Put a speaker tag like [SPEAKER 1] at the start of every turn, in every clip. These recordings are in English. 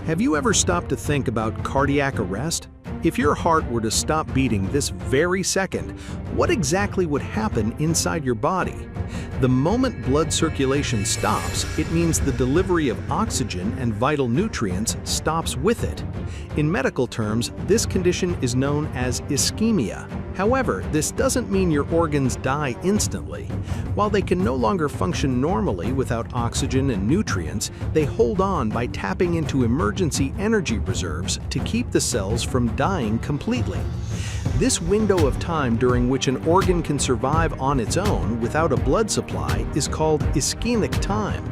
[SPEAKER 1] Have you ever stopped to think about cardiac arrest? If your heart were to stop beating this very second, what exactly would happen inside your body? The moment blood circulation stops, it means the delivery of oxygen and vital nutrients stops with it. In medical terms, this condition is known as ischemia. However, this doesn't mean your organs die instantly. While they can no longer function normally without oxygen and nutrients, they hold on by tapping into emergency energy reserves to keep the cells from dying completely. This window of time during which an organ can survive on its own without a blood supply is called ischemic time.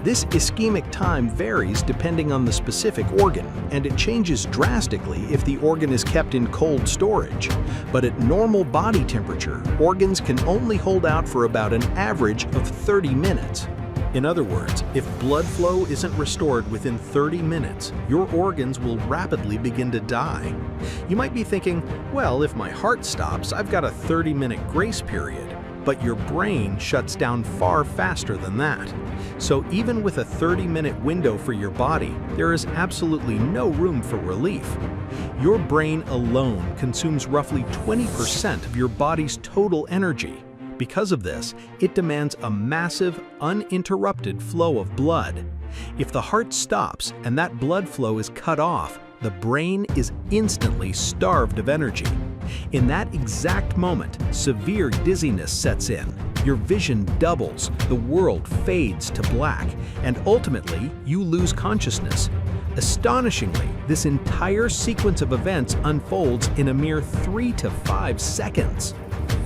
[SPEAKER 1] This ischemic time varies depending on the specific organ, and it changes drastically if the organ is kept in cold storage. But at normal body temperature, organs can only hold out for about an average of 30 minutes. In other words, if blood flow isn't restored within 30 minutes, your organs will rapidly begin to die. You might be thinking, well, if my heart stops, I've got a 30-minute grace period. But your brain shuts down far faster than that. So even with a 30-minute window for your body, there is absolutely no room for relief. Your brain alone consumes roughly 20% of your body's total energy. Because of this, it demands a massive, uninterrupted flow of blood. If the heart stops and that blood flow is cut off, the brain is instantly starved of energy. In that exact moment, severe dizziness sets in. Your vision doubles, the world fades to black, and ultimately, you lose consciousness. Astonishingly, this entire sequence of events unfolds in a mere 3 to 5 seconds.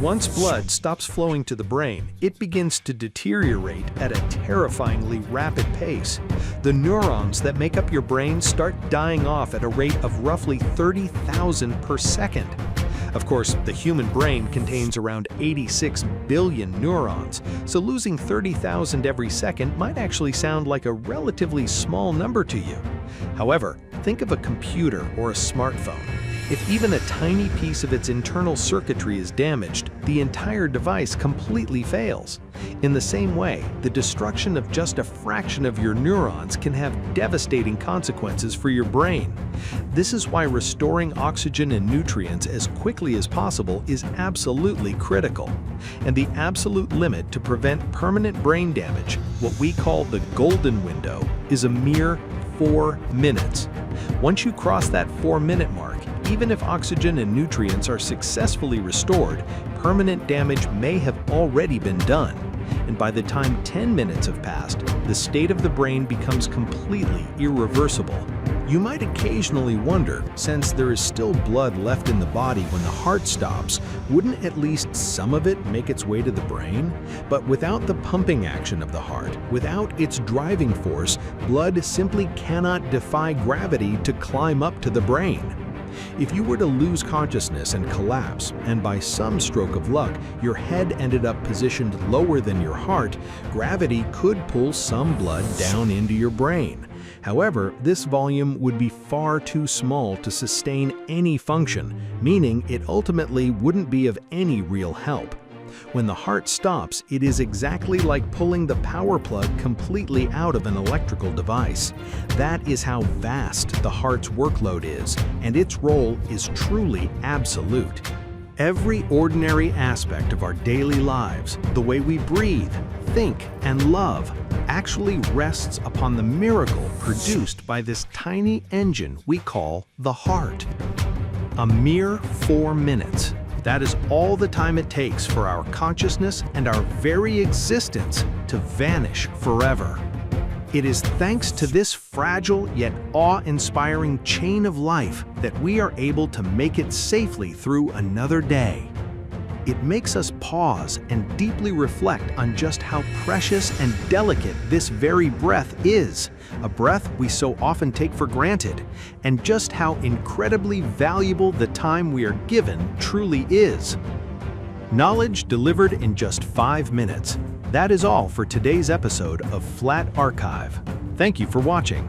[SPEAKER 1] Once blood stops flowing to the brain, it begins to deteriorate at a terrifyingly rapid pace. The neurons that make up your brain start dying off at a rate of roughly 30,000 per second. Of course, the human brain contains around 86 billion neurons, so losing 30,000 every second might actually sound like a relatively small number to you. However, think of a computer or a smartphone. If even a tiny piece of its internal circuitry is damaged, the entire device completely fails. In the same way, the destruction of just a fraction of your neurons can have devastating consequences for your brain. This is why restoring oxygen and nutrients as quickly as possible is absolutely critical. And the absolute limit to prevent permanent brain damage, what we call the golden window, is a mere 4 minutes. Once you cross that 4-minute mark, even if oxygen and nutrients are successfully restored, permanent damage may have already been done. And by the time 10 minutes have passed, the state of the brain becomes completely irreversible. You might occasionally wonder, since there is still blood left in the body when the heart stops, wouldn't at least some of it make its way to the brain? But without the pumping action of the heart, without its driving force, blood simply cannot defy gravity to climb up to the brain. If you were to lose consciousness and collapse, and by some stroke of luck, your head ended up positioned lower than your heart, gravity could pull some blood down into your brain. However, this volume would be far too small to sustain any function, meaning it ultimately wouldn't be of any real help. When the heart stops, it is exactly like pulling the power plug completely out of an electrical device. That is how vast the heart's workload is, and its role is truly absolute. Every ordinary aspect of our daily lives, the way we breathe, think, and love, actually rests upon the miracle produced by this tiny engine we call the heart. A mere 4 minutes. That is all the time it takes for our consciousness and our very existence to vanish forever. It is thanks to this fragile yet awe-inspiring chain of life that we are able to make it safely through another day. It makes us pause and deeply reflect on just how precious and delicate this very breath is, a breath we so often take for granted, and just how incredibly valuable the time we are given truly is. Knowledge delivered in just 5 minutes. That is all for today's episode of Flat Archive. Thank you for watching.